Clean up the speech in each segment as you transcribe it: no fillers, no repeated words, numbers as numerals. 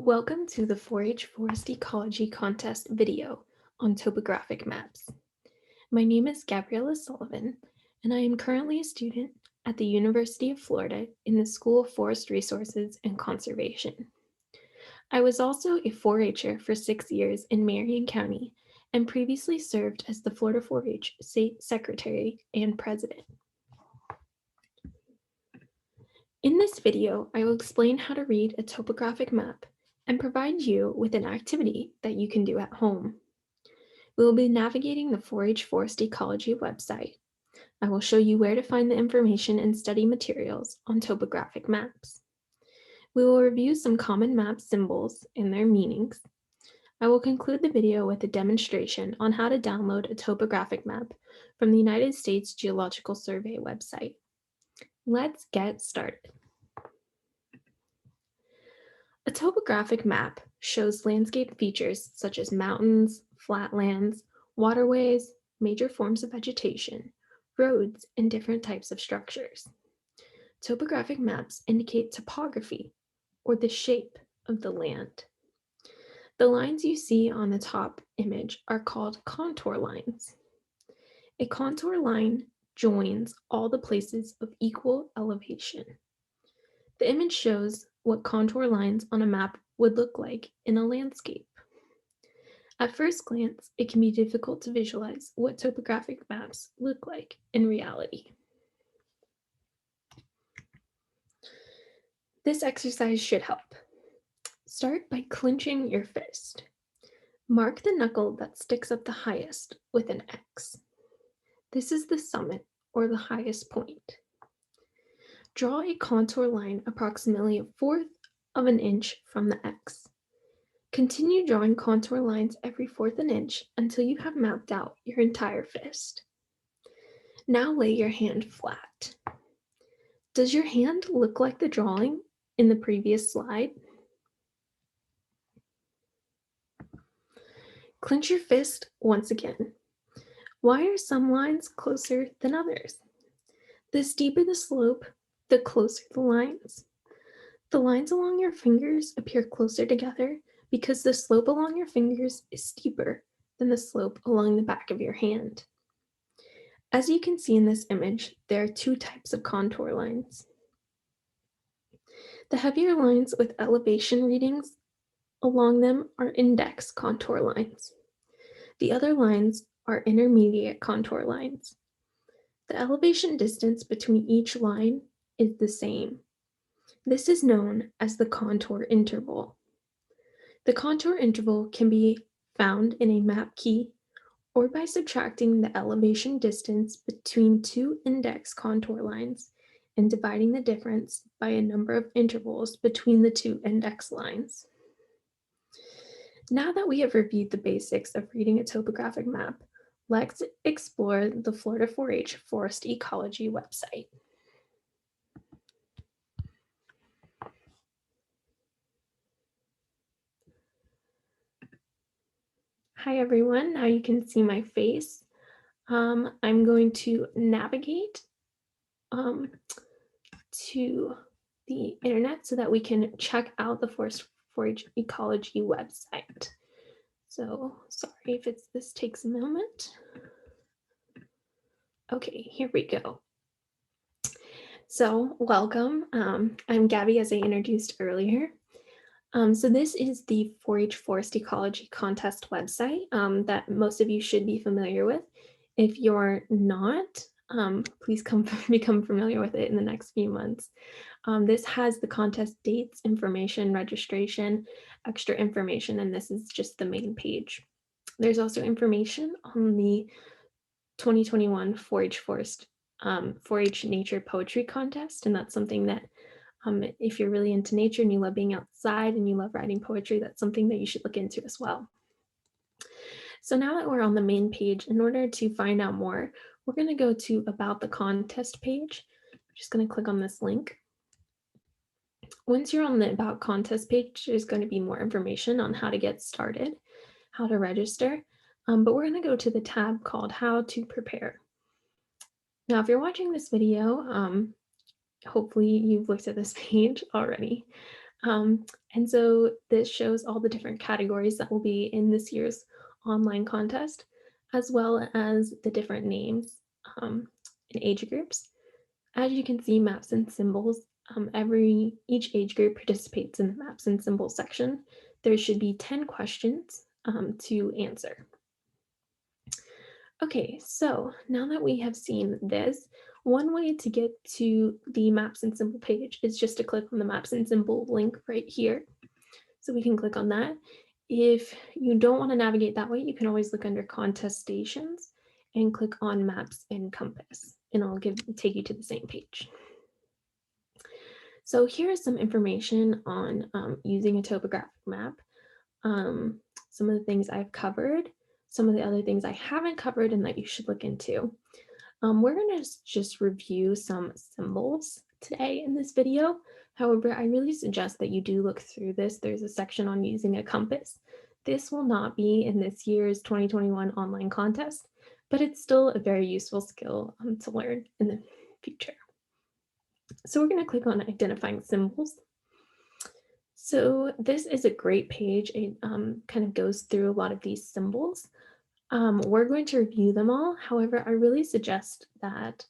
Welcome to the 4-H Forest Ecology Contest video on topographic maps. My name is Gabriella Sullivan, and I am currently a student at the University of Florida in the School of Forest Resources and Conservation. I was also a 4-H'er for 6 years in Marion County and previously served as the Florida 4-H State Secretary and President. In this video, I will explain how to read a topographic map and provide you with an activity that you can do at home. We will be navigating the 4-H Forest Ecology website. I will show you where to find the information and study materials on topographic maps. We will review some common map symbols and their meanings. I will conclude the video with a demonstration on how to download a topographic map from the United States Geological Survey website. Let's get started. A topographic map shows landscape features such as mountains, flatlands, waterways, major forms of vegetation, roads, and different types of structures. Topographic maps indicate topography, or the shape of the land. The lines you see on the top image are called contour lines. A contour line joins all the places of equal elevation. The image shows what contour lines on a map would look like in a landscape. At first glance, it can be difficult to visualize what topographic maps look like in reality. This exercise should help. Start by clenching your fist. Mark the knuckle that sticks up the highest with an X. This is the summit or the highest point. Draw a contour line approximately a fourth of an inch from the X. Continue drawing contour lines every fourth an inch until you have mapped out your entire fist. Now lay your hand flat. Does your hand look like the drawing in the previous slide? Clench your fist once again. Why are some lines closer than others? The steeper the slope, the closer the lines. The lines along your fingers appear closer together because the slope along your fingers is steeper than the slope along the back of your hand. As you can see in this image, there are two types of contour lines. The heavier lines with elevation readings along them are index contour lines. The other lines are intermediate contour lines. The elevation distance between each line is the same. This is known as the contour interval. The contour interval can be found in a map key or by subtracting the elevation distance between two index contour lines and dividing the difference by a number of intervals between the two index lines. Now that we have reviewed the basics of reading a topographic map, let's explore the Florida 4-H Forest Ecology website. Hi everyone, now you can see my face. I'm going to navigate to the internet so that we can check out the Forest 4-H Ecology website. So sorry if this takes a moment. Okay, here we go. So welcome, I'm Gabby as I introduced earlier. So this is the 4-H Forest Ecology Contest website that most of you should be familiar with. If you're not, please become familiar with it in the next few months. This has the contest dates, information, registration, extra information, and this is just the main page. There's also information on the 2021 4-H Forest 4-H Nature Poetry Contest, and that's something that if you're really into nature and you love being outside and you love writing poetry, that's something that you should look into as well. So now that we're on the main page, in order to find out more, we're going to go to About the Contest page. I'm just going to click on this link. Once you're on the About Contest page, there's going to be more information on how to get started, how to register, but we're going to go to the tab called How to Prepare. Now, if you're watching this video, hopefully you've looked at this page already. And so this shows all the different categories that will be in this year's online contest, as well as the different names and age groups. As you can see, maps and symbols, each age group participates in the maps and symbols section. There should be 10 questions to answer. Okay, so now that we have seen this, one way to get to the maps and symbol page is just to click on the maps and symbol link right here. So we can click on that. If you don't want to navigate that way, you can always look under contest stations and click on maps and compass, and I'll take you to the same page. So here is some information on using a topographic map. Some of the things I've covered, some of the other things I haven't covered and that you should look into. We're going to just review some symbols today in this video. However, I really suggest that you do look through this. There's a section on using a compass. This will not be in this year's 2021 online contest, but it's still a very useful skill to learn in the future. So we're going to click on identifying symbols. So this is a great page. It kind of goes through a lot of these symbols. We're going to review them all. However, I really suggest that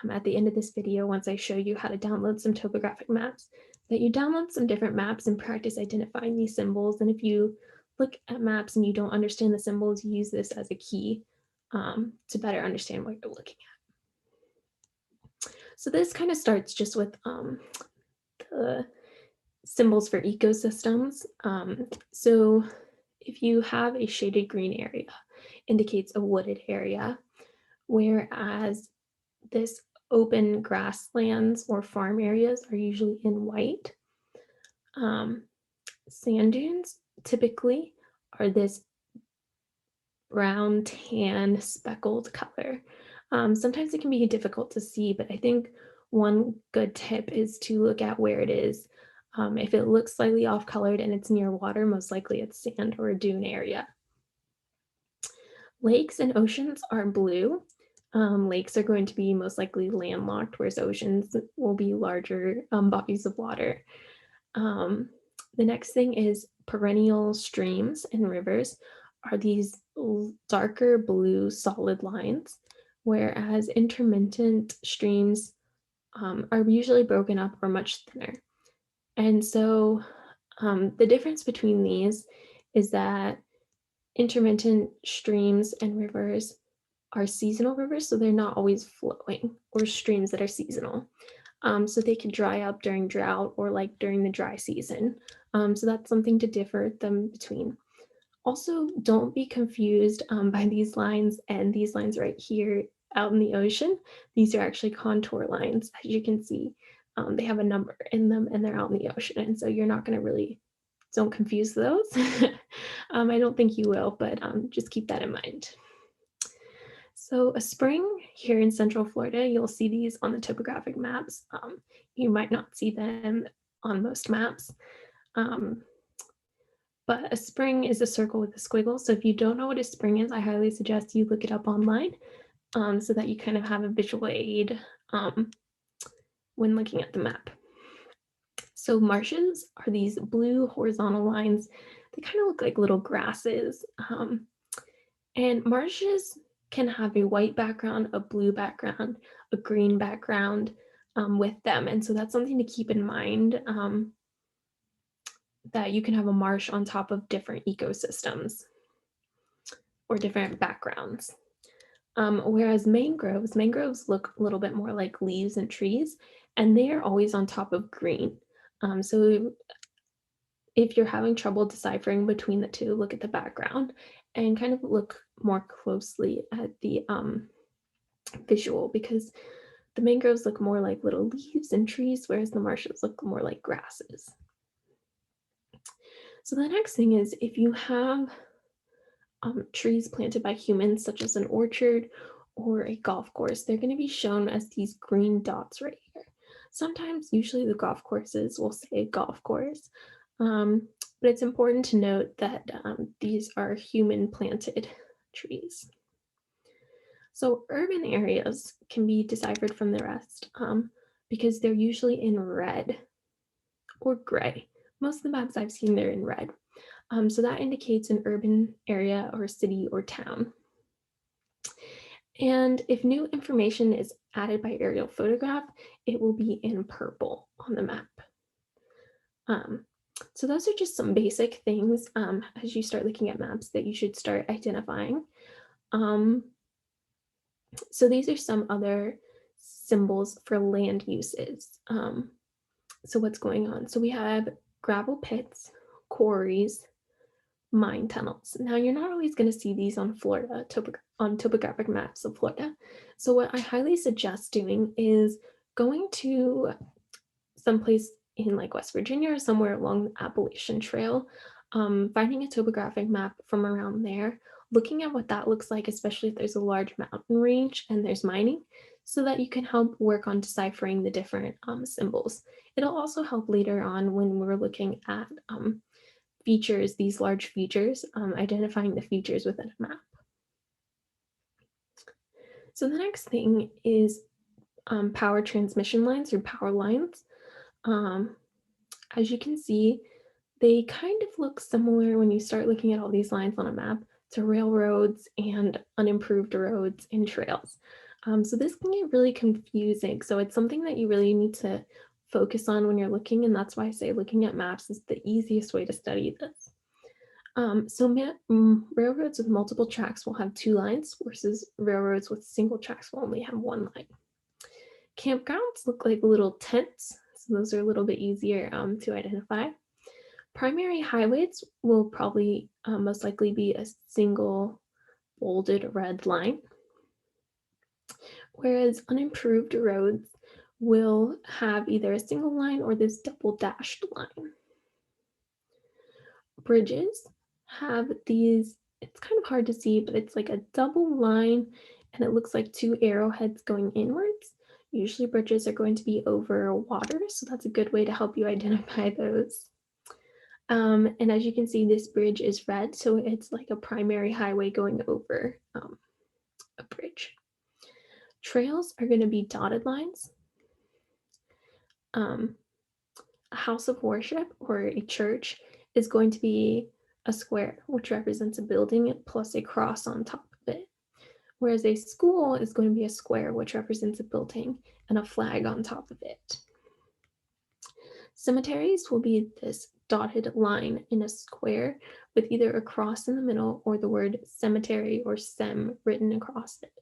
at the end of this video, once I show you how to download some topographic maps, that you download some different maps and practice identifying these symbols. And if you look at maps and you don't understand the symbols, use this as a key to better understand what you're looking at. So this kind of starts just with the symbols for ecosystems. So if you have a shaded green area, indicates a wooded area, whereas this open grasslands or farm areas are usually in white. Sand dunes typically are this brown, tan, speckled color. Sometimes it can be difficult to see, but I think one good tip is to look at where it is. If it looks slightly off colored and it's near water, most likely it's sand or a dune area. Lakes and oceans are blue. Lakes are going to be most likely landlocked, whereas oceans will be larger bodies of water. The next thing is perennial streams and rivers are these darker blue solid lines, whereas intermittent streams are usually broken up or much thinner. And so the difference between these is that intermittent streams and rivers are seasonal rivers, so they're not always flowing, or streams that are seasonal. So they can dry up during drought or like during the dry season. So that's something to differ them between. Also, don't be confused by these lines and these lines right here out in the ocean. These are actually contour lines, as you can see. They have a number in them and they're out in the ocean. And so you're not going to really, don't confuse those. I don't think you will, but just keep that in mind. So a spring here in Central Florida, you'll see these on the topographic maps. You might not see them on most maps. But a spring is a circle with a squiggle. So if you don't know what a spring is, I highly suggest you look it up online so that you kind of have a visual aid when looking at the map. So marshes are these blue horizontal lines. They kind of look like little grasses. And marshes can have a white background, a blue background, a green background with them. And so that's something to keep in mind, that you can have a marsh on top of different ecosystems or different backgrounds. Whereas mangroves look a little bit more like leaves and trees, and they are always on top of green. So if you're having trouble deciphering between the two, look at the background and kind of look more closely at the visual, because the mangroves look more like little leaves and trees, whereas the marshes look more like grasses. So the next thing is, if you have trees planted by humans, such as an orchard or a golf course, they're going to be shown as these green dots right here. Sometimes, usually the golf courses will say golf course, but it's important to note that these are human planted trees. So urban areas can be deciphered from the rest because they're usually in red or gray, Most of the maps I've seen, they're in red. So that indicates an urban area or city or town. And if new information is added by aerial photograph, it will be in purple on the map. Um, so those are just some basic things as you start looking at maps that you should start identifying. So these are some other symbols for land uses. So what's going on? So we have gravel pits, quarries, mine tunnels. Now you're not always going to see these on Florida, on topographic maps of Florida. So what I highly suggest doing is going to someplace in like West Virginia or somewhere along the Appalachian Trail, finding a topographic map from around there, looking at what that looks like, especially if there's a large mountain range and there's mining, so that you can help work on deciphering the different symbols. It'll also help later on when we're looking at features, these large features, identifying the features within a map. So the next thing is power transmission lines or power lines. As you can see, they kind of look similar when you start looking at all these lines on a map to railroads and unimproved roads and trails. So this can get really confusing. So it's something that you really need to focus on when you're looking, and that's why I say looking at maps is the easiest way to study this. Railroads with multiple tracks will have 2 lines versus railroads with single tracks will only have 1 line. Campgrounds look like little tents, so those are a little bit easier to identify. Primary highways will probably most likely be a single bolded red line, whereas unimproved roads will have either a single line or this double dashed line. Bridges have these, it's kind of hard to see, but it's like a double line and it looks like 2 arrowheads going inwards. Usually bridges are going to be over water, so that's a good way to help you identify those. And as you can see, this bridge is red, so it's like a primary highway going over a bridge. Trails are going to be dotted lines. A house of worship or a church is going to be a square, which represents a building plus a cross on top of it. Whereas a school is going to be a square, which represents a building and a flag on top of it. Cemeteries will be this dotted line in a square with either a cross in the middle or the word cemetery or sem written across it.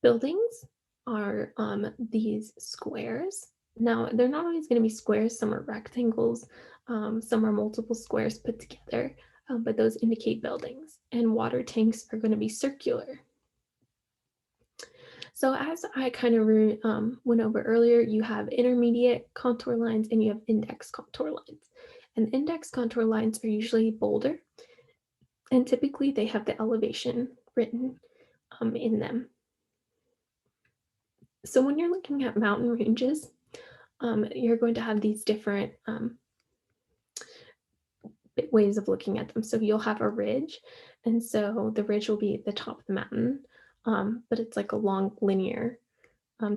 Buildings are these squares. Now, they're not always going to be squares. Some are rectangles. Some are multiple squares put together, but those indicate buildings. And water tanks are going to be circular. So as I kind of went over earlier, you have intermediate contour lines and you have index contour lines. And index contour lines are usually bolder, and typically they have the elevation written in them. So when you're looking at mountain ranges, you're going to have these different ways of looking at them. So you'll have a ridge, and so the ridge will be at the top of the mountain, but it's like a long linear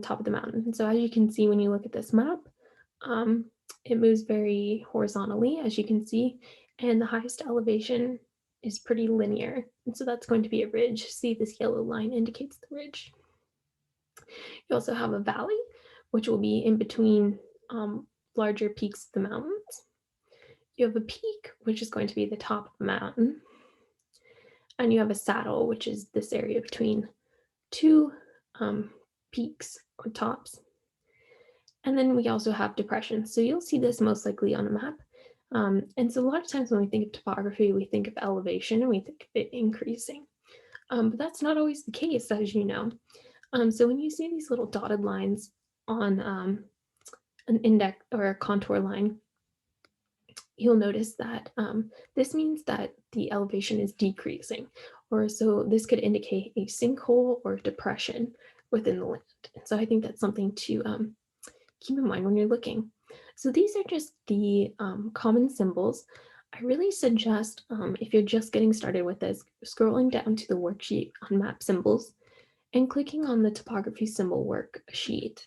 top of the mountain. And so as you can see when you look at this map, it moves very horizontally, as you can see, and the highest elevation is pretty linear. And so that's going to be a ridge. See, this yellow line indicates the ridge. You also have a valley, which will be in between larger peaks of the mountains. You have a peak, which is going to be the top of the mountain. And you have a saddle, which is this area between 2 peaks or tops. And then we also have depressions. So you'll see this most likely on a map. And so a lot of times when we think of topography, we think of elevation and we think of it increasing. But that's not always the case, as you know. So when you see these little dotted lines on an index or a contour line, you'll notice that this means that the elevation is decreasing, or so this could indicate a sinkhole or depression within the land. And so I think that's something to keep in mind when you're looking. So these are just the common symbols. I really suggest, if you're just getting started with this, scrolling down to the worksheet on map symbols and clicking on the topography symbol worksheet.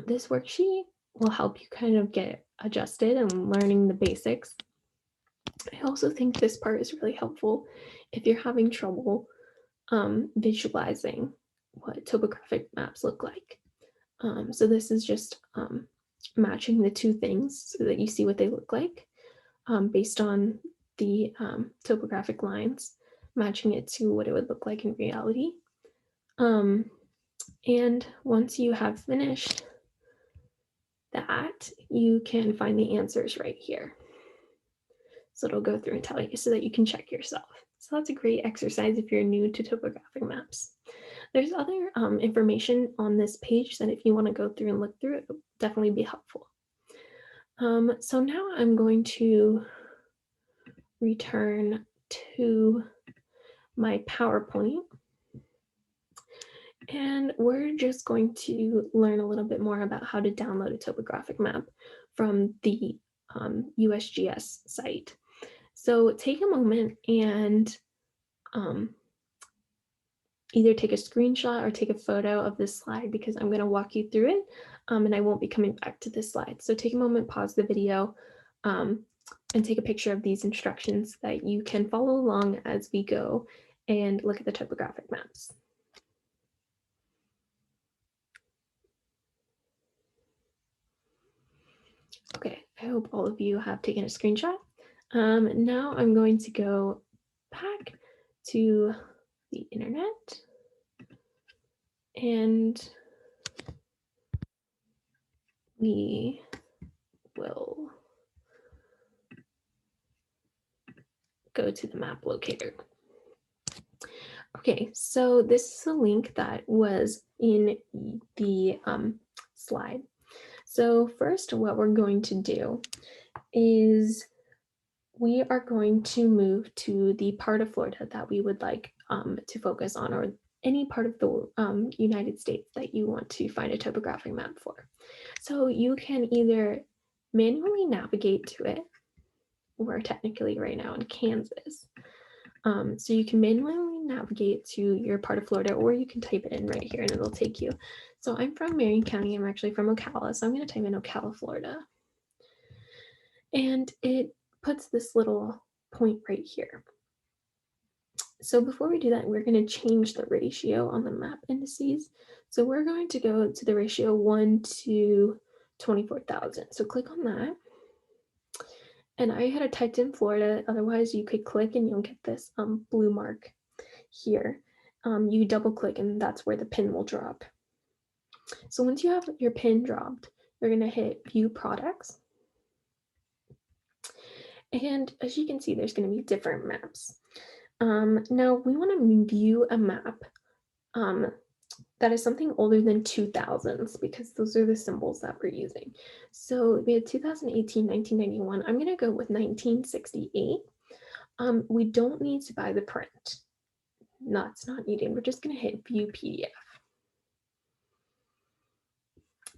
This worksheet will help you kind of get adjusted and learning the basics. I also think this part is really helpful if you're having trouble visualizing what topographic maps look like. So this is just matching the two things so that you see what they look like based on the topographic lines, matching it to what it would look like in reality. And once you have finished that, you can find the answers right here. So it'll go through and tell you so that you can check yourself. So that's a great exercise if you're new to topographic maps. There's other information on this page that if you want to go through and look through, it will definitely be helpful. So now I'm going to return to my PowerPoint. And we're just going to learn a little bit more about how to download a topographic map from the USGS site. So take a moment and either take a screenshot or take a photo of this slide because I'm going to walk you through it and I won't be coming back to this slide. So take a moment, pause the video, and take a picture of these instructions so that you can follow along as we go and look at the topographic maps. Okay, I hope all of you have taken a screenshot. Now I'm going to go back to the internet and we will go to the map locator. Okay, so this is a link that was in the slide. So first, what we're going to do is we are going to move to the part of Florida that we would like to focus on, or any part of the United States that you want to find a topographic map for. So you can either manually navigate to it. We're technically right now in Kansas. So you can manually navigate to your part of Florida, or you can type it in right here and it'll take you. So I'm from Marion County. I'm actually from Ocala. So I'm going to type in Ocala, Florida. And it puts this little point right here. So before we do that, we're going to change the ratio on the map indices. So we're going to go to the ratio 1 to 24,000. So click on that. And I had typed in Florida. Otherwise, you could click and you'll get this blue mark here. You double click and that's where the pin will drop. So once you have your pin dropped, you're going to hit View Products. And as you can see, there's going to be different maps. Now we want to view a map that is something older than 2000s because those are the symbols that we're using. So we had 2018, 1991. I'm going to go with 1968. We don't need to buy the print. That's not needed. We're just going to hit View PDF.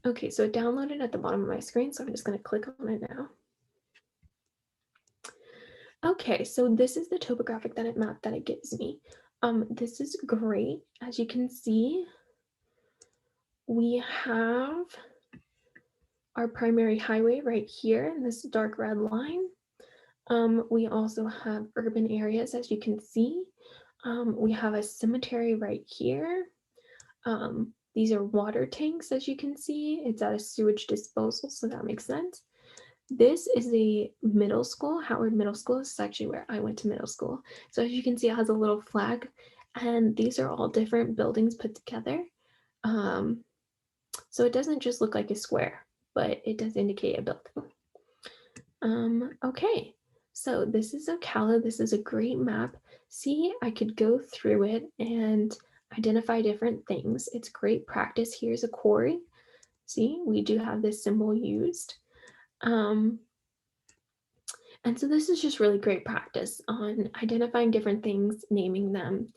Okay, so it downloaded at the bottom of my screen, so I'm just going to click on it now. Okay, so this is the topographic map that it gives me. This is great. As you can see, we have our primary highway right here in this dark red line. We also have urban areas, as you can see. We have a cemetery right here. These are water tanks, as you can see. It's at a sewage disposal, so that makes sense. This is a middle school, Howard Middle School. This is actually where I went to middle school. So as you can see, it has a little flag, and these are all different buildings put together. So it doesn't just look like a square, but it does indicate a building. Okay, so this is Ocala. This is a great map. See, I could go through it and identify different things. It's great practice. Here's a quarry. See, we do have this symbol used. And so this is just really great practice on identifying different things, naming them,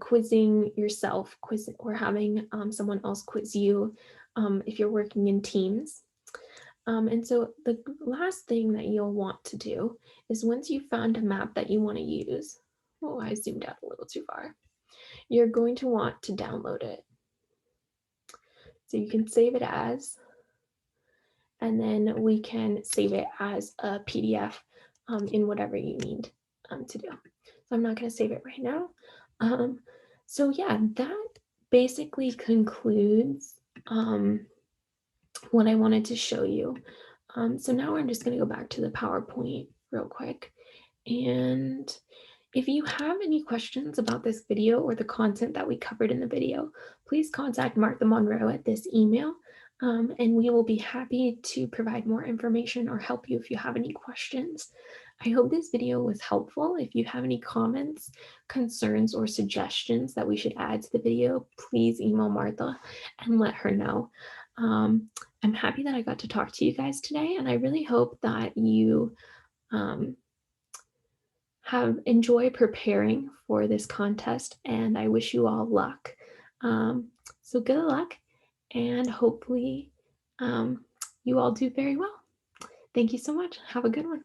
quizzing yourself, or having someone else quiz you if you're working in teams. And so the last thing that you'll want to do is once you've found a map that you want to use, oh, I zoomed out a little too far, you're going to want to download it. So you can save it as, and then we can save it as a PDF in whatever you need to do. So I'm not going to save it right now. Um, so yeah, that basically concludes what I wanted to show you. So now I'm just going to go back to the PowerPoint real quick. And if you have any questions about this video or the content that we covered in the video, please contact Martha Monroe at this email, and we will be happy to provide more information or help you if you have any questions. I hope this video was helpful. If you have any comments, concerns, or suggestions that we should add to the video, please email Martha and let her know. I'm happy that I got to talk to you guys today, and I really hope that you um, have enjoy preparing for this contest, and I wish you all luck. So good luck, and hopefully you all do very well. Thank you so much. Have a good one.